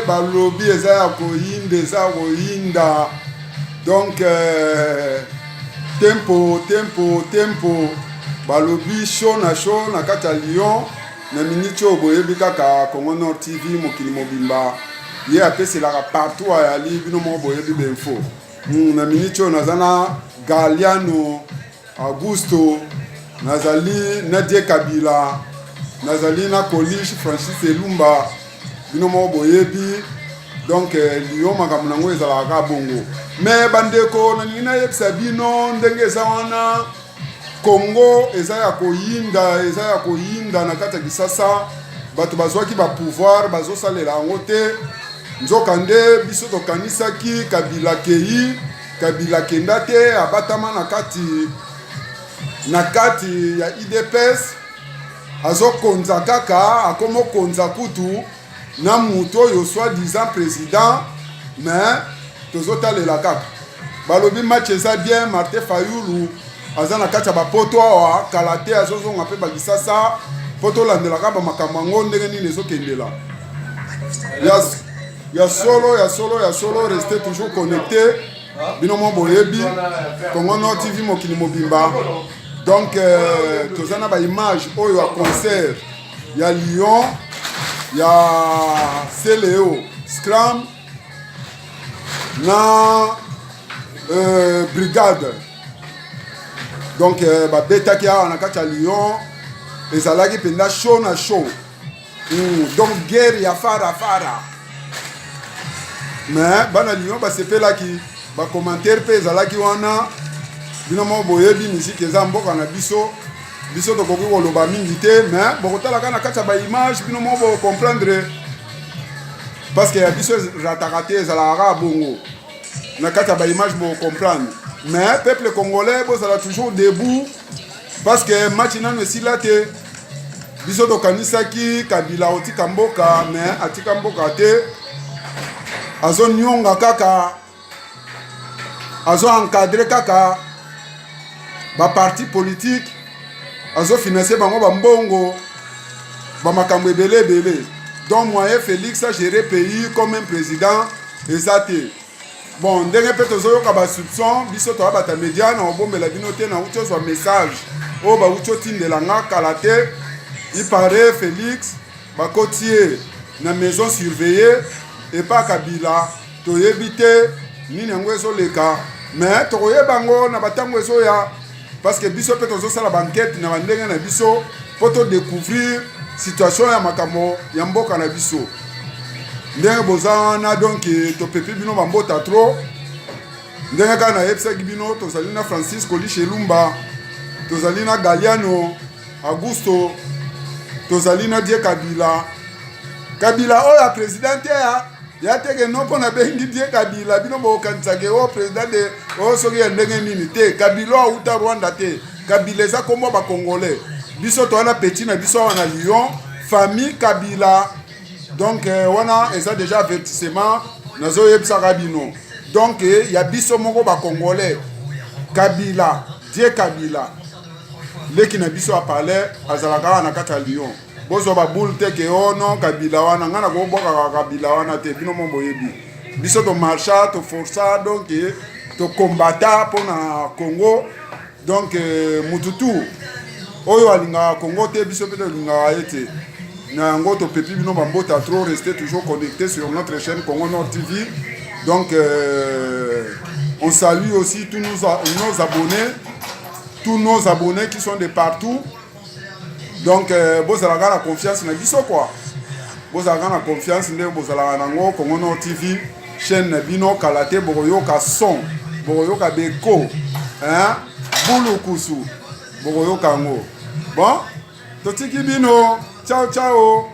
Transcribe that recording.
balobi eza ya koyinda eza koyinda donc tempo balobi show na kati ya Lyon na miniti oyo boyebi kaka Congo Nord TV mokili mobimba ye apeselaka partout ayali bino moko boyebi b'info na miniti oyo naza na Galiano Augusto nazali na Die Kabila nazali na Coliche Francis Elumba bino moko boyebi donc Lyon makambo nango ezalaka bongo mais bandeko nalingi nayebisa bino ndenge eza wana Congo eza ya koyinda na kati ya Kisasa bato bazwaki ba pouvoir bazosalela yango te nzoka nde biso tokanisaki Kabila kenda te abatama na kati ya IDPS azokonza kaka akomokonza kutu na mutu oyo soi-disant président mais tozotalela kaka balobi match eza bien Martin Fayulu aza na kati ya bapoto awa kala te azozonga mpe bakisasa po tolandelaka bamakambo yango ndenge nini ezokendela ya solo restez toujours connecté bino mwa boyebi Congo Nord TV mokili mobimba donc toza na baimage oyo ya concert ya Lyon ya Seleo Scram na brigade donc babetaki awa na kati ya Lyon ezalaki mpenza show na show donc guerre ya fara mais bana Lyon basepelaki bacommentaire mpe ezalaki wana bino moko boyebi misiki eza mboka na biso tokoki koloba mingi te mais bokotalaka na kati ya baimage bino moko bocomprendre parce que ya biso rataka te ezalaka bongo na kati ya baimage bocomprendre mais peuple congolais bozala toujours debout parce que match nano esila te biso tokanisaki Kabila otika mboka mais atika mboka te azonyonga kaka azo-encadre kaka baparti politique azo-financer bango bambongo bamakambo ebele donc moyen Félix a géré pays comme un président eza te bon ndenge mpe tozoyoka basoupçon biso toya bata média na obombela bino te na uti ozwa message oyo bauti otindelanga kala te ipare Félix bakoti ye na maison surveillée epa Kabila toyebi te nini yango ezoleka mais tokoyeba yango na batango ezoya parce que biso mpe tozosala bankete na bandenge na biso mpo todécouvrir situation ya makambo ya mboka na biso ndenge boza wana donc topepi bino bambota tro ndenge kaka nayebisaki bino tozali na Francis Coliche Elumba tozali na Galiano Augusto tozali na Die Kabila oyo ya président te ya teke no mpo na bengi Die Kabila bino bokanisake oyo président de oyo soki ya ndenge nini te Kabila auta Rwanda te Kabila eza kombo bakongolais biso towana petit na biso wana Lyon famille Kabila donc wana eza déjà avertissement nazoyebisaka bino donc ya biso moko bakongolais Kabila Die Kabila leki na biso apale azalaka wana kati ya Lyon bozwa baboule teke ono Kabila wana nga na kobokaka Kabila wana te bino mo boyebi biso tomarcha toforça donc tokombata mpona Congo donc mututu oyo alingaka Congo te biso mpe tolingaka ye te na yango topepi bino bambota trop rester toujours connecté sur notre chaîne Congo Nord TV donc on salue aussi tous nos abonnés qui sont de partout donc bozalaka na confiance na biso quoi bozalaka na confiance nde bozalaka nango Congo Nord TV chaîne na bino kala te bokoyoka son bokoyoka beko bulukusu bokoyoka yango bon totiki bino ciao